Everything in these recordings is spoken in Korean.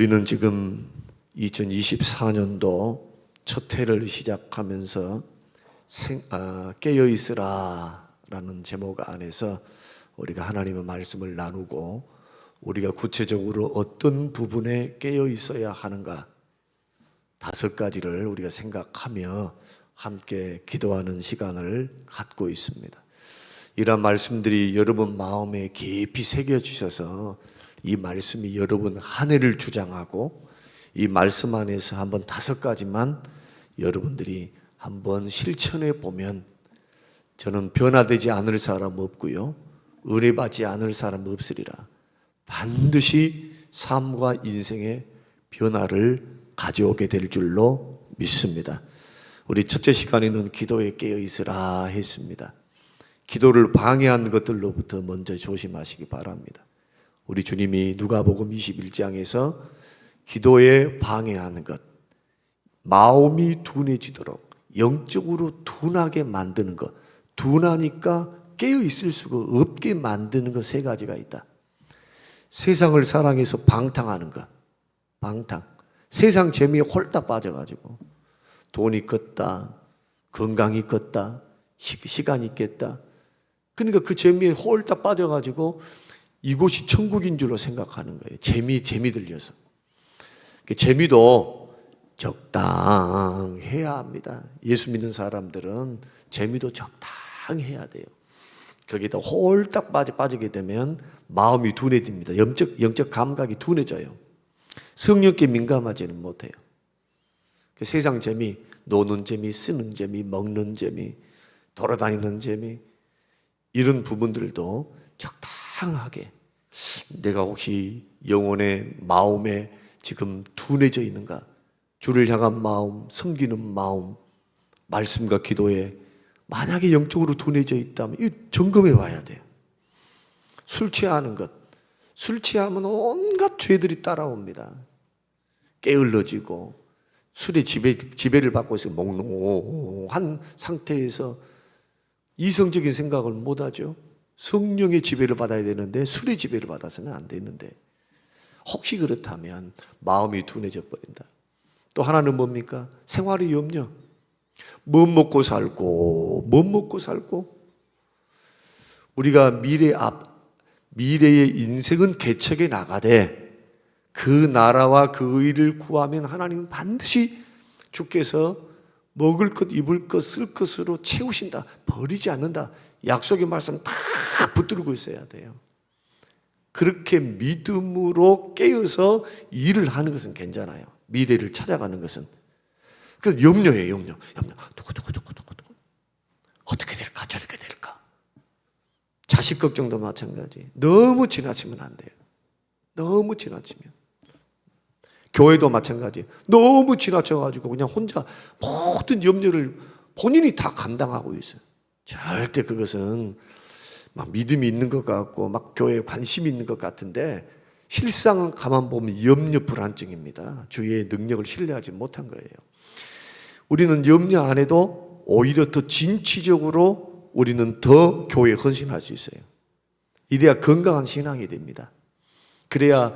우리는 지금 2024년도 첫 해를 시작하면서 깨어있으라 라는 제목 안에서 우리가 하나님의 말씀을 나누고 우리가 구체적으로 어떤 부분에 깨어있어야 하는가 5가지를 우리가 생각하며 함께 기도하는 시간을 갖고 있습니다. 이런 말씀들이 여러분 마음에 깊이 새겨주셔서 이 말씀이 여러분 한 해를 주장하고 이 말씀 안에서 한번 5가지만 여러분들이 한번 실천해 보면 저는 변화되지 않을 사람 없고요, 은혜 받지 않을 사람 없으리라. 반드시 삶과 인생의 변화를 가져오게 될 줄로 믿습니다. 우리 첫째 시간에는 기도에 깨어있으라 했습니다. 기도를 방해하는 것들로부터 먼저 조심하시기 바랍니다. 우리 주님이 누가복음 21장에서 기도에 방해하는 것, 마음이 둔해지도록 영적으로 둔하게 만드는 것, 둔하니까 깨어있을 수가 없게 만드는 것 3가지가 있다. 세상을 사랑해서 방탕하는 것, 방탕. 세상 재미에 홀딱 빠져가지고 돈이 컸다, 건강이 컸다, 시간이 있겠다. 그러니까 그 재미에 홀딱 빠져가지고 이곳이 천국인 줄로 생각하는 거예요. 재미 들려서. 재미도 적당해야 합니다. 예수 믿는 사람들은 재미도 적당해야 돼요. 거기다 홀딱 빠지게 되면 마음이 둔해집니다. 영적 감각이 둔해져요. 성령께 민감하지는 못해요. 세상 재미, 노는 재미, 쓰는 재미, 먹는 재미, 돌아다니는 재미, 이런 부분들도 적당하게 내가 혹시 영혼의 마음에 지금 둔해져 있는가, 주를 향한 마음, 섬기는 마음, 말씀과 기도에 만약에 영적으로 둔해져 있다면 이 점검해 봐야 돼요. 술 취하는 것, 술 취하면 온갖 죄들이 따라옵니다. 게을러지고 술의 지배를 받고 있어 몽롱한 상태에서 이성적인 생각을 못하죠. 성령의 지배를 받아야 되는데 술의 지배를 받아서는 안 되는데, 혹시 그렇다면 마음이 둔해져 버린다. 또 하나는 뭡니까? 생활의 염려. 못 먹고 살고 우리가 미래의 인생은 개척해 나가되 그 나라와 그 의를 구하면 하나님은 반드시 주께서 먹을 것, 입을 것, 쓸 것으로 채우신다. 버리지 않는다. 약속의 말씀 다 붙들고 있어야 돼요. 그렇게 믿음으로 깨어서 일을 하는 것은 괜찮아요. 미래를 찾아가는 것은. 그 염려예요, 염려. 누구. 어떻게 될까, 저렇게 될까. 자식 걱정도 마찬가지. 너무 지나치면 안 돼요. 너무 지나치면. 교회도 마찬가지. 너무 지나쳐가지고 그냥 혼자 모든 염려를 본인이 다 감당하고 있어요. 절대 그것은 막 믿음이 있는 것 같고 막 교회에 관심이 있는 것 같은데 실상은 가만 보면 염려 불안증입니다. 주의 능력을 신뢰하지 못한 거예요. 우리는 염려 안 해도 오히려 더 진취적으로 우리는 더 교회에 헌신할 수 있어요. 이래야 건강한 신앙이 됩니다. 그래야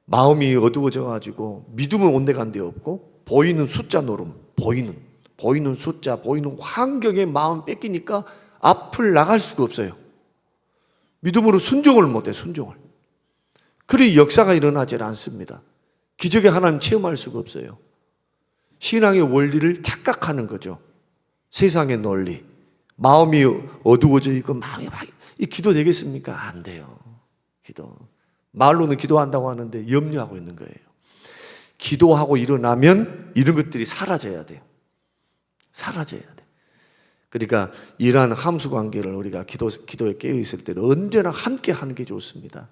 마음이 어두워져 가지고 믿음은 온데간데 없고 보이는 숫자 노름, 보이는 숫자, 보이는 환경에 마음 뺏기니까 앞을 나갈 수가 없어요. 믿음으로 순종을 못해, 순종을. 그래 역사가 일어나질 않습니다. 기적의 하나님 체험할 수가 없어요. 신앙의 원리를 착각하는 거죠. 세상의 논리. 마음이 어두워져 있고 마음이 막, 이 기도 되겠습니까? 안 돼요. 기도. 말로는 기도한다고 하는데 염려하고 있는 거예요. 기도하고 일어나면 이런 것들이 사라져야 돼요. 사라져야 돼. 그러니까 이러한 함수 관계를 우리가 기도에 깨어 있을 때는 언제나 함께 하는 게 좋습니다.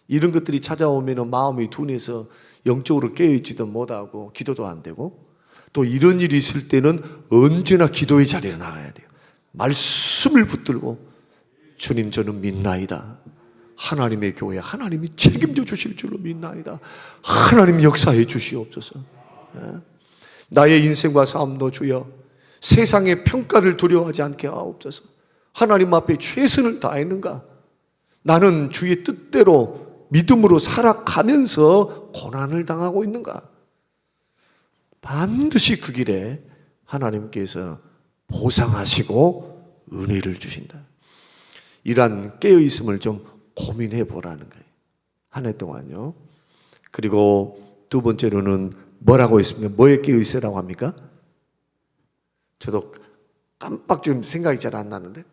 이런 것들이 찾아오면 마음이 둔해서 영적으로 깨어 있지도 못하고 기도도 안 되고, 또 이런 일이 있을 때는 언제나 기도의 자리에 나가야 돼요. 말씀을 붙들고 주님, 저는 믿나이다. 하나님의 교회 하나님이 책임져 주실 줄로 믿나이다. 하나님 역사해 주시옵소서. 나의 인생과 삶도 주여 세상의 평가를 두려워하지 않게 하옵소서. 하나님 앞에 최선을 다했는가? 나는 주의 뜻대로 믿음으로 살아가면서 고난을 당하고 있는가? 반드시 그 길에 하나님께서 보상하시고 은혜를 주신다. 이러한 깨어있음을 좀 고민해 보라는 거예요. 한 해 동안요. 그리고 두 번째로는 뭐라고 했습니까? 뭐에 깨어있으라고 합니까? 저도 깜빡 지금 생각이 잘 안 나는데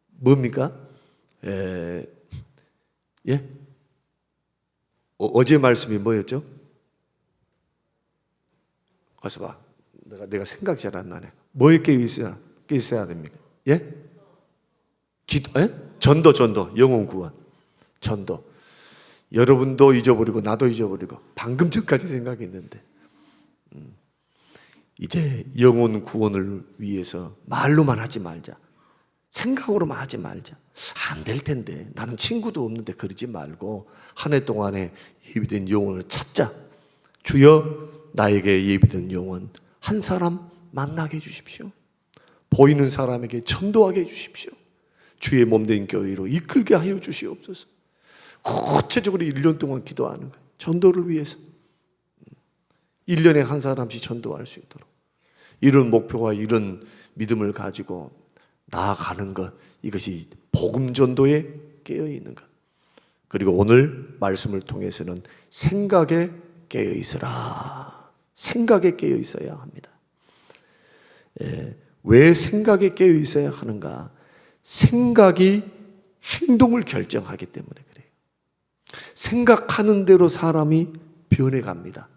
뭡니까? 어제 말씀이 뭐였죠? 가서 봐. 내가 생각이 잘 안 나네. 뭐에 깨어있어야 됩니까? 예? 전도, 영혼 구원. 전도. 여러분도 잊어버리고 나도 잊어버리고 방금 전까지 생각했는데 이제 영혼 구원을 위해서 말로만 하지 말자. 생각으로만 하지 말자. 안 될 텐데. 나는 친구도 없는데 그러지 말고 한 해 동안에 예비된 영혼을 찾자. 주여 나에게 예비된 영혼 한 사람 만나게 해주십시오. 보이는 사람에게 전도하게 해주십시오. 주의 몸된 교회로 이끌게 하여 주시옵소서. 구체적으로 1년 동안 기도하는 거예요. 전도를 위해서. 1년에 한 사람씩 전도할 수 있도록. 이런 목표와 이런 믿음을 가지고 나아가는 것, 이것이 복음 전도에 깨어 있는 것. 그리고 오늘 말씀을 통해서는 생각에 깨어 있으라. 생각에 깨어 있어야 합니다. 왜 생각에 깨어 있어야 하는가? 생각이 행동을 결정하기 때문에 그래요. 생각하는 대로 사람이 변해갑니다.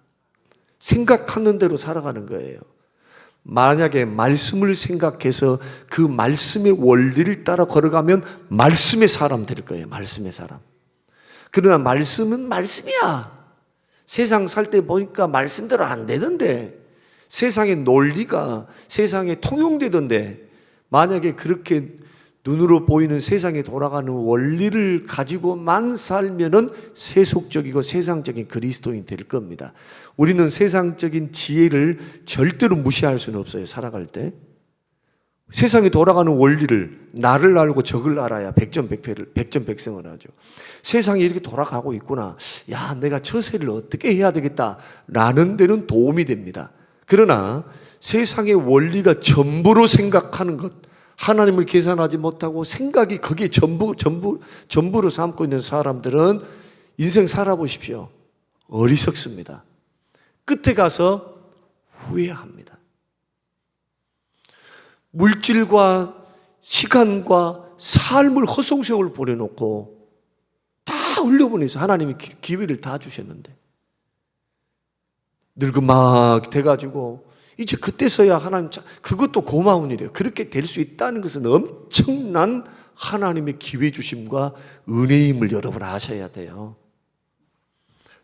생각하는 대로 살아가는 거예요. 만약에 말씀을 생각해서 그 말씀의 원리를 따라 걸어가면 말씀의 사람 될 거예요. 말씀의 사람. 그러나 말씀은 말씀이야. 세상 살 때 보니까 말씀대로 안 되던데, 세상의 논리가 세상에 통용되던데, 만약에 그렇게 눈으로 보이는 세상에 돌아가는 원리를 가지고만 살면은 세속적이고 세상적인 그리스도인이 될 겁니다. 우리는 세상적인 지혜를 절대로 무시할 수는 없어요. 살아갈 때 세상에 돌아가는 원리를, 나를 알고 적을 알아야 백전백승을 하죠. 세상이 이렇게 돌아가고 있구나. 야, 내가 처세를 어떻게 해야 되겠다라는 데는 도움이 됩니다. 그러나 세상의 원리가 전부로 생각하는 것, 하나님을 계산하지 못하고 생각이 거기에 전부로 삼고 있는 사람들은 인생 살아보십시오. 어리석습니다. 끝에 가서 후회합니다. 물질과 시간과 삶을 허송세월 보내놓고 다 흘려보내서 하나님이 기회를 다 주셨는데 늙은 막 돼가지고 이제 그때서야 하나님, 그것도 고마운 일이에요. 그렇게 될 수 있다는 것은 엄청난 하나님의 기회 주심과 은혜임을 여러분 아셔야 돼요.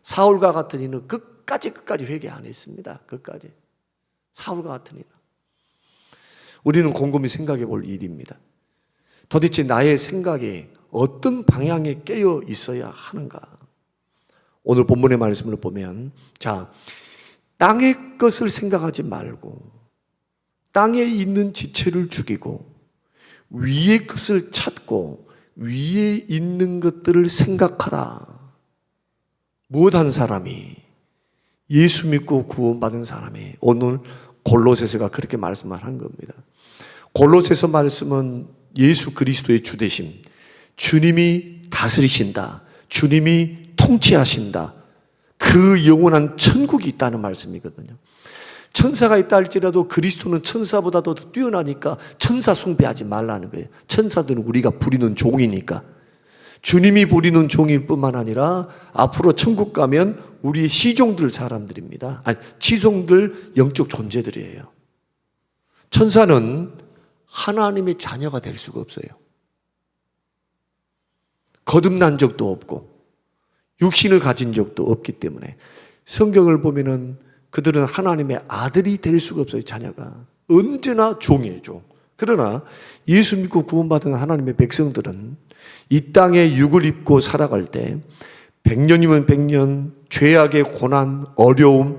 사울과 같은 이는 끝까지 회개 안 했습니다. 끝까지. 사울과 같은 이는. 우리는 곰곰이 생각해 볼 일입니다. 도대체 나의 생각이 어떤 방향에 깨어 있어야 하는가? 오늘 본문의 말씀을 보면, 자, 땅의 것을 생각하지 말고 땅에 있는 지체를 죽이고 위의 것을 찾고 위에 있는 것들을 생각하라. 무엇한 사람이, 예수 믿고 구원받은 사람이, 오늘 골로새서가 그렇게 말씀을 한 겁니다. 골로새서 말씀은 예수 그리스도의 주되심, 주님이 다스리신다, 주님이 통치하신다, 그 영원한 천국이 있다는 말씀이거든요. 천사가 있다 할지라도 그리스도는 천사보다도 더 뛰어나니까 천사 숭배하지 말라는 거예요. 천사들은 우리가 부리는 종이니까. 주님이 부리는 종일 뿐만 아니라 앞으로 천국 가면 우리의 시종들 사람들입니다. 아니, 지종들 영적 존재들이에요. 천사는 하나님의 자녀가 될 수가 없어요. 거듭난 적도 없고 육신을 가진 적도 없기 때문에 성경을 보면은 그들은 하나님의 아들이 될 수가 없어요. 자녀가 언제나 종이에요, 종. 그러나 예수 믿고 구원받은 하나님의 백성들은 이 땅에 육을 입고 살아갈 때 100년이면 100년 죄악의 고난, 어려움,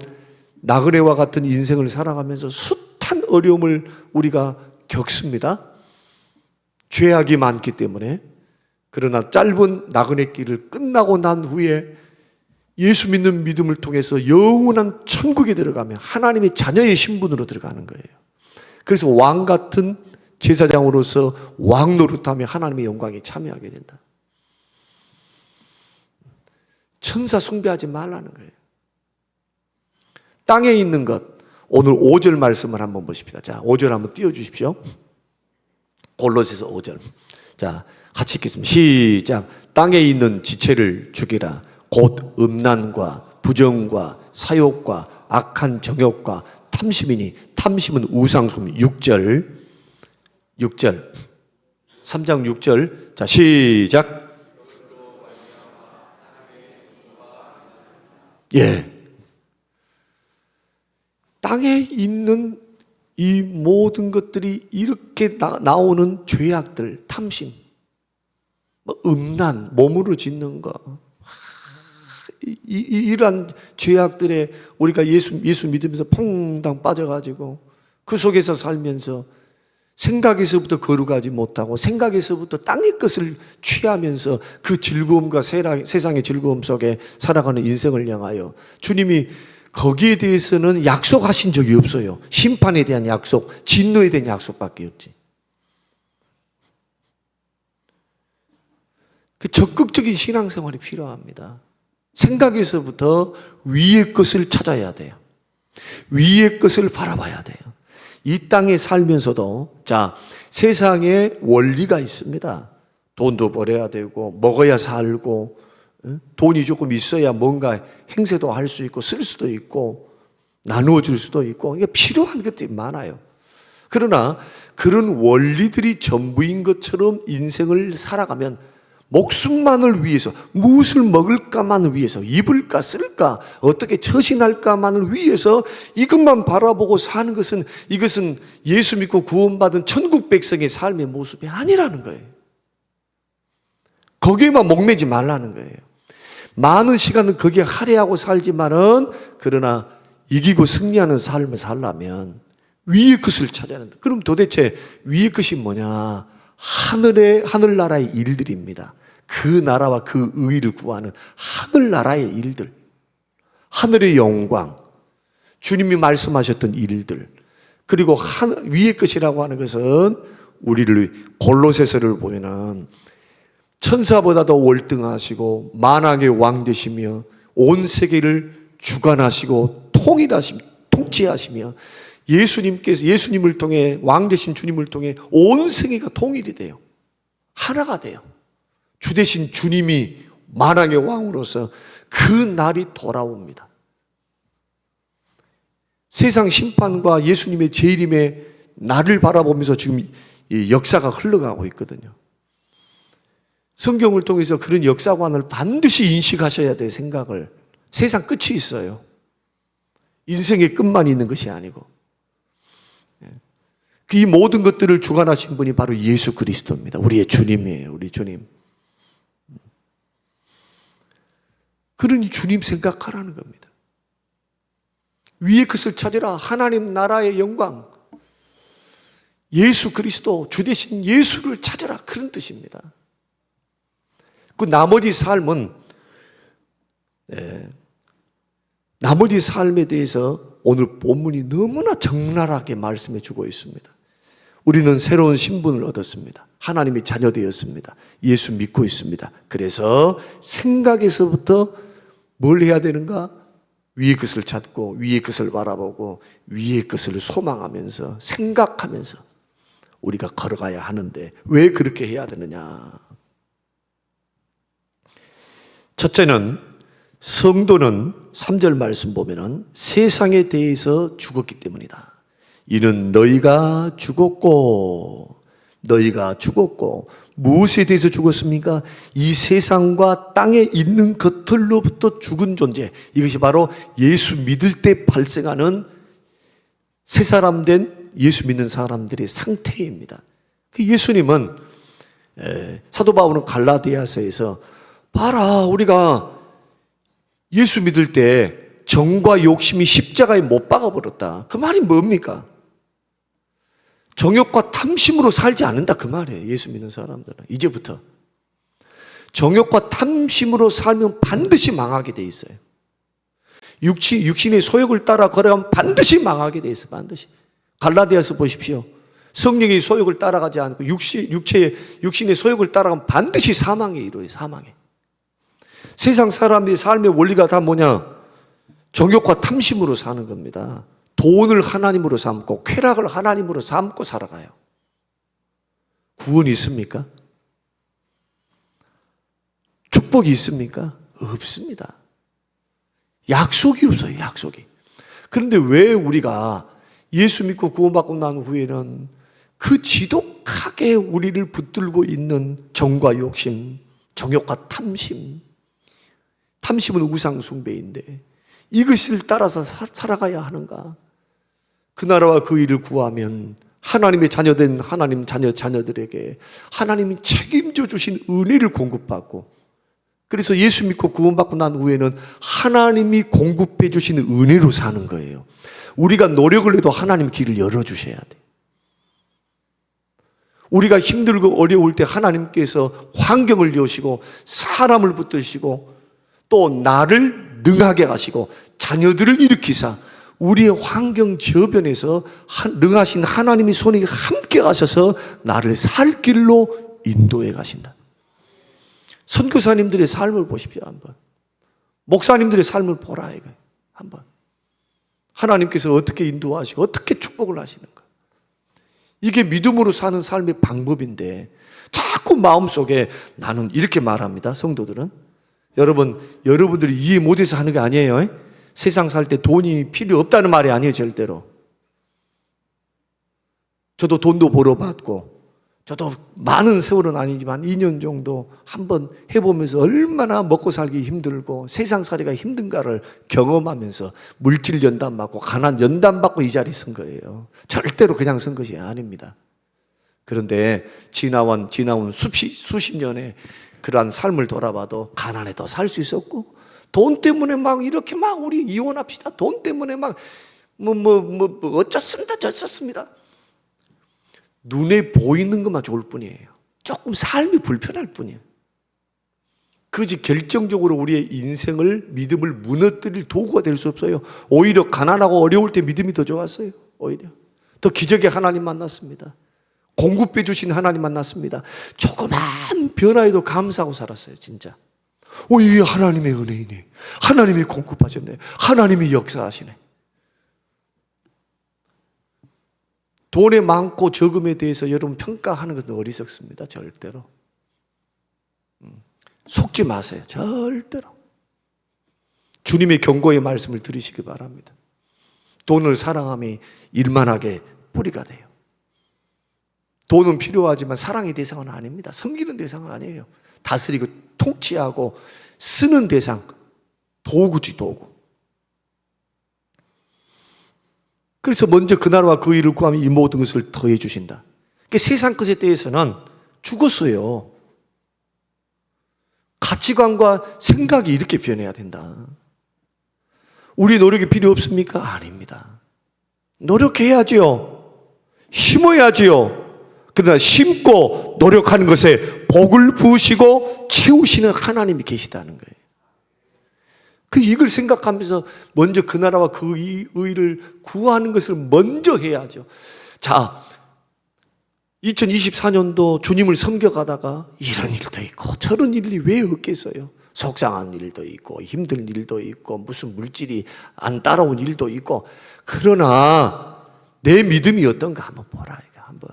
나그네와 같은 인생을 살아가면서 숱한 어려움을 우리가 겪습니다. 죄악이 많기 때문에. 그러나 짧은 나그네 길을 끝나고 난 후에 예수 믿는 믿음을 통해서 영원한 천국에 들어가면 하나님의 자녀의 신분으로 들어가는 거예요. 그래서 왕 같은 제사장으로서 왕 노릇하며 하나님의 영광에 참여하게 된다. 천사 숭배하지 말라는 거예요. 땅에 있는 것, 오늘 5절 말씀을 한번 보십시다. 자, 5절 한번 띄워주십시오. 골로새서 5절. 자, 같이 읽겠습니다. 시작. 땅에 있는 지체를 죽이라. 곧 음란과 부정과 사욕과 악한 정욕과 탐심이니 탐심은 우상숭. 6절 3장 6절. 자, 시작. 예. 땅에 있는 이 모든 것들이 이렇게 나오는 죄악들, 탐심, 음란, 몸으로 짓는 거, 이러한 죄악들에 우리가 예수 믿으면서 퐁당 빠져가지고 그 속에서 살면서 생각에서부터 거룩하지 못하고 생각에서부터 땅의 것을 취하면서 그 즐거움과 세상의 즐거움 속에 살아가는 인생을 향하여 주님이 거기에 대해서는 약속하신 적이 없어요. 심판에 대한 약속, 진노에 대한 약속밖에 없지. 그 적극적인 신앙생활이 필요합니다. 생각에서부터 위의 것을 찾아야 돼요. 위의 것을 바라봐야 돼요. 이 땅에 살면서도 자, 세상에 원리가 있습니다. 돈도 벌어야 되고 먹어야 살고 돈이 조금 있어야 뭔가 행세도 할 수 있고 쓸 수도 있고 나누어 줄 수도 있고 이게 필요한 것들이 많아요. 그러나 그런 원리들이 전부인 것처럼 인생을 살아가면 목숨만을 위해서 무엇을 먹을까만을 위해서 입을까 쓸까 어떻게 처신할까만을 위해서 이것만 바라보고 사는 것은 이것은 예수 믿고 구원받은 천국 백성의 삶의 모습이 아니라는 거예요. 거기에만 목매지 말라는 거예요. 많은 시간을 거기에 할애하고 살지만은 그러나 이기고 승리하는 삶을 살려면 위의 것을 찾아야 한다. 그럼 도대체 위의 것이 뭐냐? 하늘나라의 일들입니다. 그 나라와 그 의를 구하는 하늘나라의 일들, 하늘의 영광, 주님이 말씀하셨던 일들, 그리고 위의 것이라고 하는 것은 우리를 골로새서를 보면은 천사보다도 월등하시고 만왕의 왕 되시며 온 세계를 주관하시고 통치하시며 예수님을 통해 왕 되신 주님을 통해 온 세계가 통일이 돼요. 하나가 돼요. 주 대신 주님이 만왕의 왕으로서 그 날이 돌아옵니다. 세상 심판과 예수님의 재림의 날을 바라보면서 지금 이 역사가 흘러가고 있거든요. 성경을 통해서 그런 역사관을 반드시 인식하셔야 될 생각을 세상 끝이 있어요. 인생의 끝만 있는 것이 아니고 이 모든 것들을 주관하신 분이 바로 예수 그리스도입니다. 우리의 주님이에요. 우리 주님. 그러니 주님 생각하라는 겁니다. 위의 것을 찾으라. 하나님 나라의 영광, 예수 그리스도, 주 대신 예수를 찾으라. 그런 뜻입니다. 그 나머지 삶은 나머지 삶에 대해서 오늘 본문이 너무나 적나라하게 말씀해 주고 있습니다. 우리는 새로운 신분을 얻었습니다. 하나님의 자녀 되었습니다. 예수 믿고 있습니다. 그래서 생각에서부터 뭘 해야 되는가? 위의 것을 찾고 위의 것을 바라보고 위의 것을 소망하면서 생각하면서 우리가 걸어가야 하는데 왜 그렇게 해야 되느냐? 첫째는 성도는 3절 말씀 보면은 세상에 대해서 죽었기 때문이다. 이는 너희가 죽었고 무엇에 대해서 죽었습니까? 이 세상과 땅에 있는 것들로부터 죽은 존재. 이것이 바로 예수 믿을 때 발생하는 새 사람 된 예수 믿는 사람들의 상태입니다. 예수님은 사도 바울은 갈라디아서에서 봐라, 우리가 예수 믿을 때 정과 욕심이 십자가에 못 박아버렸다. 그 말이 뭡니까? 정욕과 탐심으로 살지 않는다 그 말이에요. 예수 믿는 사람들은 이제부터 정욕과 탐심으로 살면 반드시 망하게 돼 있어요. 육신의 소욕을 따라 걸어가면 반드시 망하게 돼 있어요. 반드시. 갈라디아서 보십시오. 성령의 소욕을 따라가지 않고 육신의 소욕을 따라가면 반드시 사망에 이르러요. 사망에. 세상 사람의 삶의 원리가 다 뭐냐? 정욕과 탐심으로 사는 겁니다. 돈을 하나님으로 삼고 쾌락을 하나님으로 삼고 살아가요. 구원이 있습니까? 축복이 있습니까? 없습니다. 약속이 없어요. 약속이. 그런데 왜 우리가 예수 믿고 구원받고 난 후에는 그 지독하게 우리를 붙들고 있는 정과 욕심, 정욕과 탐심, 탐심은 우상 숭배인데 이것을 따라서 살아가야 하는가? 그 나라와 그 일을 구하면 하나님의 자녀된 하나님 자녀들에게 하나님이 책임져 주신 은혜를 공급받고, 그래서 예수 믿고 구원받고 난 후에는 하나님이 공급해 주신 은혜로 사는 거예요. 우리가 노력을 해도 하나님 길을 열어주셔야 돼. 우리가 힘들고 어려울 때 하나님께서 환경을 여시고 사람을 붙드시고 또 나를 능하게 하시고 자녀들을 일으키사 우리의 환경 저변에서 능하신 하나님의 손이 함께 가셔서 나를 살 길로 인도해 가신다. 선교사님들의 삶을 보십시오. 한번. 목사님들의 삶을 보라 이거예요. 한번. 하나님께서 어떻게 인도하시고 어떻게 축복을 하시는가. 이게 믿음으로 사는 삶의 방법인데 자꾸 마음속에 나는 이렇게 말합니다. 성도들은. 여러분들이 이해 못해서 하는 게 아니에요. 세상 살 때 돈이 필요 없다는 말이 아니에요. 절대로. 저도 돈도 벌어봤고 저도 많은 세월은 아니지만 2년 정도 한번 해보면서 얼마나 먹고 살기 힘들고 세상살이가 힘든가를 경험하면서 물질 연단받고 가난 연단받고 이 자리에 선 거예요. 절대로 그냥 선 것이 아닙니다. 그런데 지나온 수십 년의 그러한 삶을 돌아봐도 가난해도 살 수 있었고 돈 때문에 막 이렇게 막 우리 이혼합시다. 돈 때문에 막 어쩌습니다 저쩌습니다. 눈에 보이는 것만 좋을 뿐이에요. 조금 삶이 불편할 뿐이에요. 그것이 결정적으로 우리의 인생을 믿음을 무너뜨릴 도구가 될 수 없어요. 오히려 가난하고 어려울 때 믿음이 더 좋았어요. 오히려 더 기적의 하나님 만났습니다. 공급해 주신 하나님 만났습니다. 조그만 변화에도 감사하고 살았어요. 진짜. 이게 하나님의 은혜이네. 하나님이 공급하셨네. 하나님이 역사하시네. 돈의 많고 적음에 대해서 여러분 평가하는 것은 어리석습니다. 절대로. 속지 마세요. 절대로. 주님의 경고의 말씀을 들으시기 바랍니다. 돈을 사랑함이 일만하게 뿌리가 돼요. 돈은 필요하지만 사랑의 대상은 아닙니다. 섬기는 대상은 아니에요. 다스리고 통치하고 쓰는 대상, 도구지 도구. 그래서 먼저 그 나라와 그 일을 구하면 이 모든 것을 더해 주신다. 그러니까 세상 것에 대해서는 죽었어요. 가치관과 생각이 이렇게 변해야 된다. 우리 노력이 필요 없습니까? 아닙니다. 노력해야지요. 심어야지요. 그러나 심고 노력하는 것에 복을 부으시고 채우시는 하나님이 계시다는 거예요. 이걸 생각하면서 먼저 그 나라와 그 의를 구하는 것을 먼저 해야죠. 자, 2024년도 주님을 섬겨가다가 이런 일도 있고 저런 일이 왜 없겠어요? 속상한 일도 있고 힘든 일도 있고 무슨 물질이 안 따라온 일도 있고, 그러나 내 믿음이 어떤가 한번 보라. 한번.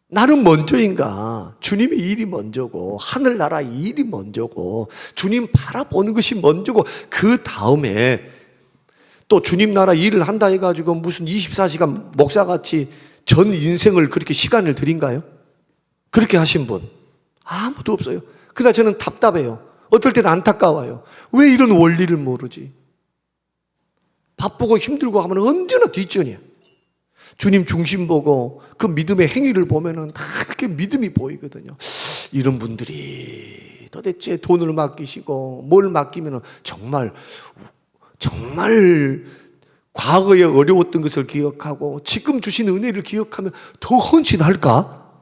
나는 먼저인가? 주님의 일이 먼저고 하늘나라 일이 먼저고 주님 바라보는 것이 먼저고 그 다음에 또 주님 나라 일을 한다 해가지고 무슨 24시간 목사같이 전 인생을 그렇게 시간을 드린가요? 그렇게 하신 분 아무도 없어요. 그러나 저는 답답해요. 어떨 때는 안타까워요. 왜 이런 원리를 모르지? 바쁘고 힘들고 하면 언제나 뒷전이야. 주님 중심 보고 그 믿음의 행위를 보면은 다 그렇게 믿음이 보이거든요. 이런 분들이 도대체 돈을 맡기시고 뭘 맡기면은 정말 과거에 어려웠던 것을 기억하고 지금 주신 은혜를 기억하면 더 헌신할까?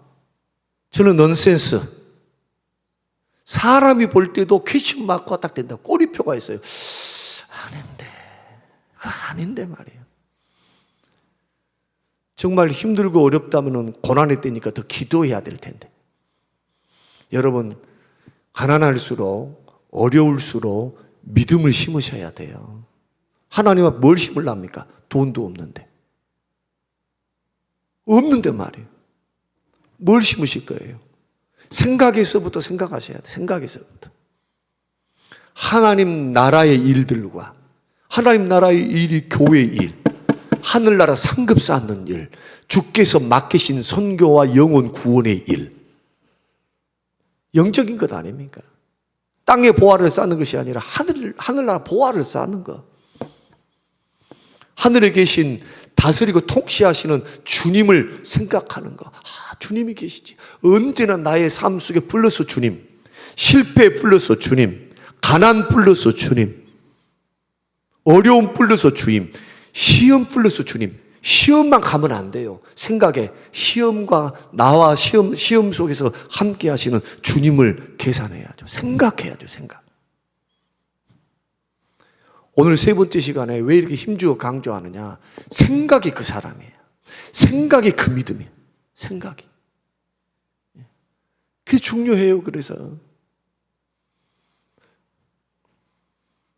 저는 넌센스. 사람이 볼 때도 퀘스천 마크가 딱 된다. 꼬리표가 있어요. 아닌데, 그거 아닌데 말이에요. 정말 힘들고 어렵다면 고난의 때니까 더 기도해야 될 텐데. 여러분, 가난할수록 어려울수록 믿음을 심으셔야 돼요. 하나님 앞에 뭘 심으랍니까? 돈도 없는데. 없는데 말이에요. 뭘 심으실 거예요? 생각에서부터 생각하셔야 돼요. 생각에서부터. 하나님 나라의 일들과 하나님 나라의 일이 교회의 일, 하늘나라 상급 쌓는 일, 주께서 맡기신 선교와 영혼 구원의 일, 영적인 것 아닙니까? 땅의 보화를 쌓는 것이 아니라 하늘나라 보화를 쌓는 것. 하늘에 계신 다스리고 통치하시는 주님을 생각하는 것. 주님이 계시지. 언제나 나의 삶 속에 플러스 주님, 실패 플러스 주님, 가난 플러스 주님, 어려움 플러스 주님, 시험 플러스 주님. 시험만 가면 안 돼요. 생각에 시험과 나와 시험 속에서 함께 하시는 주님을 계산해야죠. 생각해야죠. 생각. 오늘 세 번째 시간에 왜 이렇게 힘주어 강조하느냐? 생각이 그 사람이에요. 생각이 그 믿음이에요. 생각이. 그게 중요해요. 그래서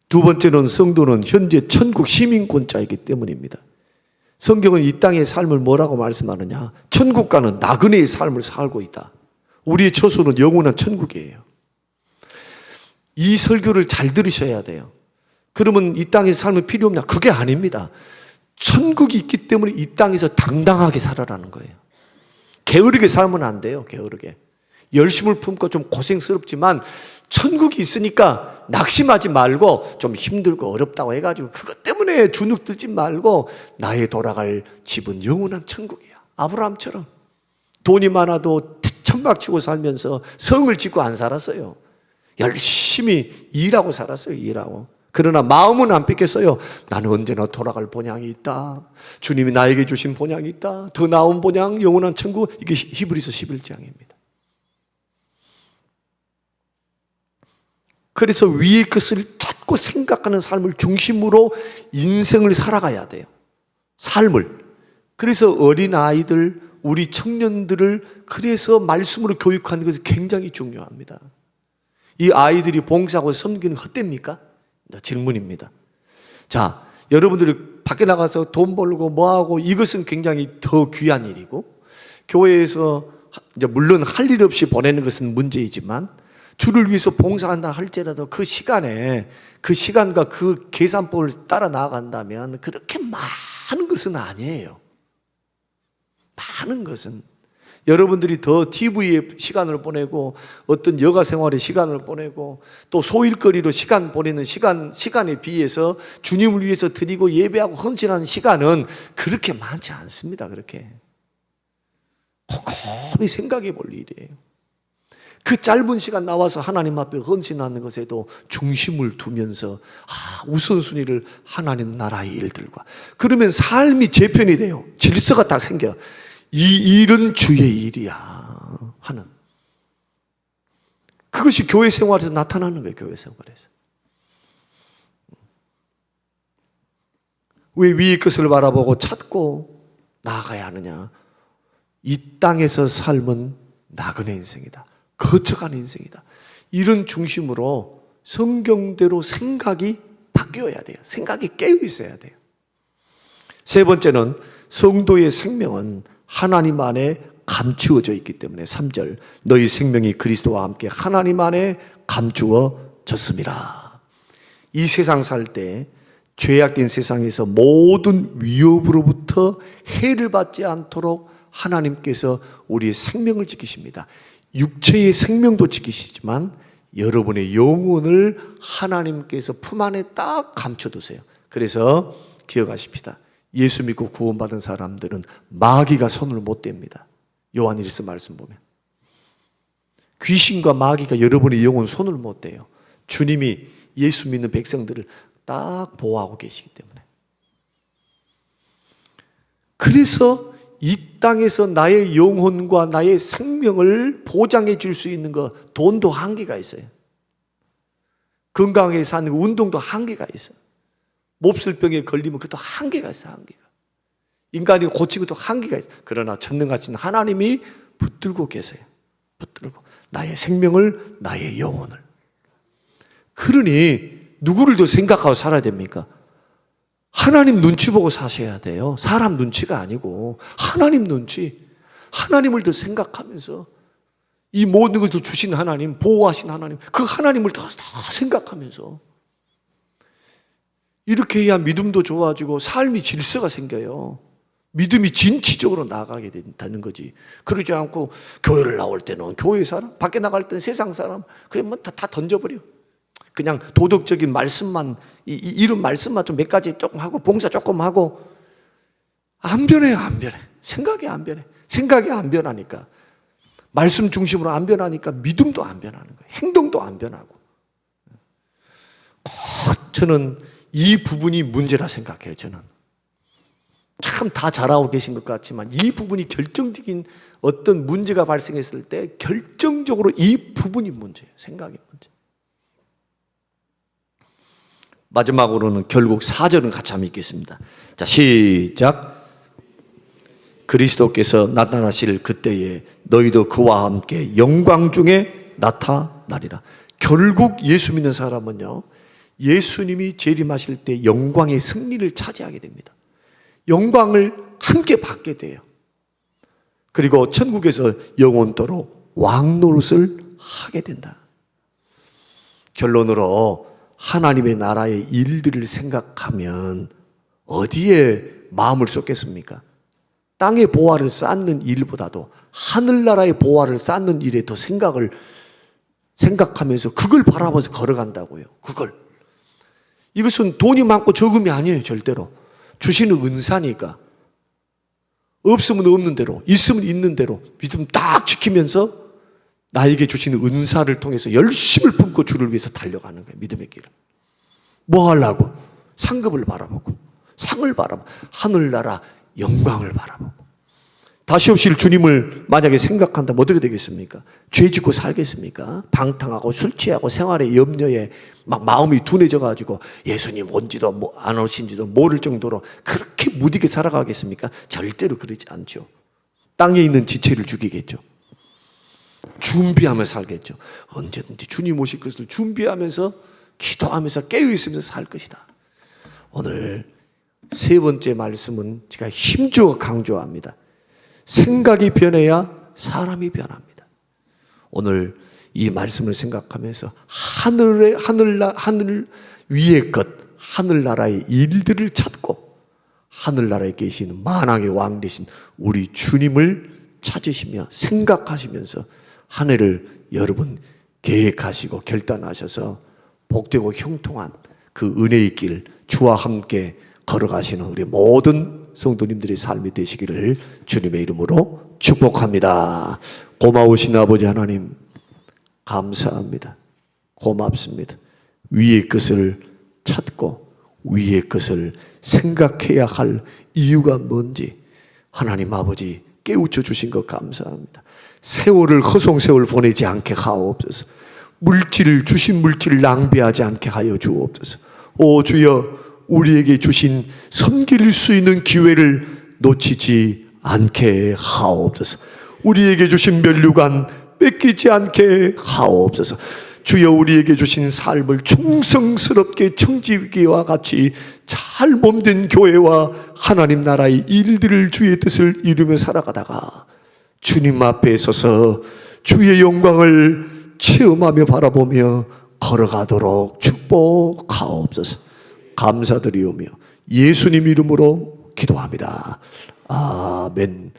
두 번째는 성도는 현재 천국 시민권자이기 때문입니다. 성경은 이 땅의 삶을 뭐라고 말씀하느냐? 천국과는 나그네의 삶을 살고 있다. 우리의 처소는 영원한 천국이에요. 이 설교를 잘 들으셔야 돼요. 그러면 이 땅의 삶은 필요 없냐? 그게 아닙니다. 천국이 있기 때문에 이 땅에서 당당하게 살아라는 거예요. 게으르게 살면 안 돼요. 게으르게. 열심을 품고 좀 고생스럽지만 천국이 있으니까 낙심하지 말고 좀 힘들고 어렵다고 해가지고 그것 때문에 주눅 들지 말고 나의 돌아갈 집은 영원한 천국이야. 아브라함처럼 돈이 많아도 천막치고 살면서 성을 짓고 안 살았어요. 열심히 일하고 살았어요. 일하고. 그러나 마음은 안 뺏겼어요. 나는 언제나 돌아갈 본향이 있다. 주님이 나에게 주신 본향이 있다. 더 나은 본향, 영원한 천국. 이게 히브리서 11장입니다. 그래서 위의 것을 찾고 생각하는 삶을 중심으로 인생을 살아가야 돼요. 삶을. 그래서 어린아이들, 우리 청년들을 그래서 말씀으로 교육하는 것이 굉장히 중요합니다. 이 아이들이 봉사하고 섬기는 헛됩니까? 질문입니다. 자, 여러분들이 밖에 나가서 돈 벌고 뭐하고 이것은 굉장히 더 귀한 일이고, 교회에서 이제 물론 할 일 없이 보내는 것은 문제이지만 주를 위해서 봉사한다 할지라도 그 시간에 그 시간과 그 계산법을 따라 나아간다면 그렇게 많은 것은 아니에요. 많은 것은 여러분들이 더 TV에 시간을 보내고 어떤 여가 생활에 시간을 보내고 또 소일거리로 시간 보내는 시간에 비해서 주님을 위해서 드리고 예배하고 헌신하는 시간은 그렇게 많지 않습니다. 그렇게 곰곰이 생각해 볼 일이에요. 그 짧은 시간 나와서 하나님 앞에 헌신하는 것에도 중심을 두면서 우선순위를 하나님 나라의 일들과, 그러면 삶이 재편이 돼요. 질서가 딱 생겨. 이 일은 주의 일이야 하는, 그것이 교회 생활에서 나타나는 거예요. 교회 생활에서. 왜 위의 것을 바라보고 찾고 나아가야 하느냐? 이 땅에서 삶은 나그네 인생이다. 거쳐가는 인생이다. 이런 중심으로 성경대로 생각이 바뀌어야 돼요. 생각이 깨어 있어야 돼요. 세 번째는 성도의 생명은 하나님 안에 감추어져 있기 때문에 3절 너희 생명이 그리스도와 함께 하나님 안에 감추어졌습니다. 이 세상 살 때 죄악된 세상에서 모든 위협으로부터 해를 받지 않도록 하나님께서 우리의 생명을 지키십니다. 육체의 생명도 지키시지만 여러분의 영혼을 하나님께서 품 안에 딱 감춰두세요. 그래서 기억하십시다. 예수 믿고 구원받은 사람들은 마귀가 손을 못 댑니다. 요한일서 말씀 보면 귀신과 마귀가 여러분의 영혼 손을 못 대요. 주님이 예수 믿는 백성들을 딱 보호하고 계시기 때문에. 그래서 이 땅에서 나의 영혼과 나의 생명을 보장해 줄 수 있는 거, 돈도 한계가 있어요. 건강하게 사는 거, 운동도 한계가 있어요. 몹쓸병에 걸리면 그것도 한계가 있어요. 한계가. 인간이 고치고도 한계가 있어요. 그러나 전능하신 하나님이 붙들고 계세요. 붙들고 나의 생명을, 나의 영혼을. 그러니 누구를 더 생각하고 살아야 됩니까? 하나님 눈치 보고 사셔야 돼요. 사람 눈치가 아니고 하나님 눈치, 하나님을 더 생각하면서, 이 모든 것을 주신 하나님, 보호하신 하나님, 그 하나님을 더 생각하면서, 이렇게 해야 믿음도 좋아지고 삶이 질서가 생겨요. 믿음이 진취적으로 나아가게 된다는 거지. 그러지 않고 교회를 나올 때는 교회 사람, 밖에 나갈 때는 세상 사람, 그냥 뭐 다 던져버려. 그냥 도덕적인 말씀만, 이런 말씀만 좀 몇 가지 조금 하고, 봉사 조금 하고, 안 변해요, 안 변해. 생각이 안 변해. 생각이 안 변하니까, 말씀 중심으로 안 변하니까 믿음도 안 변하는 거예요. 행동도 안 변하고. 저는 이 부분이 문제라 생각해요, 저는. 참 다 잘하고 계신 것 같지만 이 부분이 결정적인 어떤 문제가 발생했을 때 결정적으로 이 부분이 문제예요. 생각이 문제. 마지막으로는 결국 4절은 같이 한번 읽겠습니다. 자, 시작. 그리스도께서 나타나실 그때에 너희도 그와 함께 영광 중에 나타나리라. 결국 예수 믿는 사람은요, 예수님이 재림하실 때 영광의 승리를 차지하게 됩니다. 영광을 함께 받게 돼요. 그리고 천국에서 영원토록 왕노릇을 하게 된다. 결론으로 하나님의 나라의 일들을 생각하면 어디에 마음을 쏟겠습니까? 땅의 보화를 쌓는 일보다도 하늘나라의 보화를 쌓는 일에 더 생각하면서 그걸 바라보면서 걸어간다고요. 그걸. 이것은 돈이 많고 적음이 아니에요. 절대로. 주시는 은사니까. 없으면 없는 대로, 있으면 있는 대로 믿음 딱 지키면서 나에게 주시는 은사를 통해서 열심을 품고 주를 위해서 달려가는 거예요. 믿음의 길을. 뭐 하려고? 상급을 바라보고, 상을 바라보고, 하늘나라 영광을 바라보고. 다시 오실 주님을 만약에 생각한다면 어떻게 되겠습니까? 죄 짓고 살겠습니까? 방탕하고 술 취하고 생활의 염려에 막 마음이 둔해져 가지고 예수님 온지도 안 오신지도 모를 정도로 그렇게 무디게 살아가겠습니까? 절대로 그러지 않죠. 땅에 있는 지체를 죽이겠죠. 준비하면서 살겠죠. 언제든지 주님 오실 것을 준비하면서 기도하면서 깨어있으면서 살 것이다. 오늘 세 번째 말씀은 제가 힘주어 강조합니다. 생각이 변해야 사람이 변합니다. 오늘 이 말씀을 생각하면서 하늘 위의 것, 하늘나라의 일들을 찾고 하늘나라에 계신 만왕의 왕 되신 우리 주님을 찾으시며 생각하시면서 한 해를 여러분 계획하시고 결단하셔서 복되고 형통한 그 은혜의 길, 주와 함께 걸어가시는 우리 모든 성도님들의 삶이 되시기를 주님의 이름으로 축복합니다. 고마우신 아버지 하나님, 감사합니다. 고맙습니다. 위의 것을 찾고 위의 것을 생각해야 할 이유가 뭔지 하나님 아버지 깨우쳐 주신 것 감사합니다. 세월을 허송세월 보내지 않게 하옵소서. 주신 물질을 낭비하지 않게 하여 주옵소서. 오 주여, 우리에게 주신 섬길 수 있는 기회를 놓치지 않게 하옵소서. 우리에게 주신 면류관 뺏기지 않게 하옵소서. 주여, 우리에게 주신 삶을 충성스럽게 청지기와 같이 잘 몸된 교회와 하나님 나라의 일들을 주의 뜻을 이루며 살아가다가 주님 앞에 서서 주의 영광을 체험하며 바라보며 걸어가도록 축복하옵소서. 감사드리오며 예수님 이름으로 기도합니다. 아멘.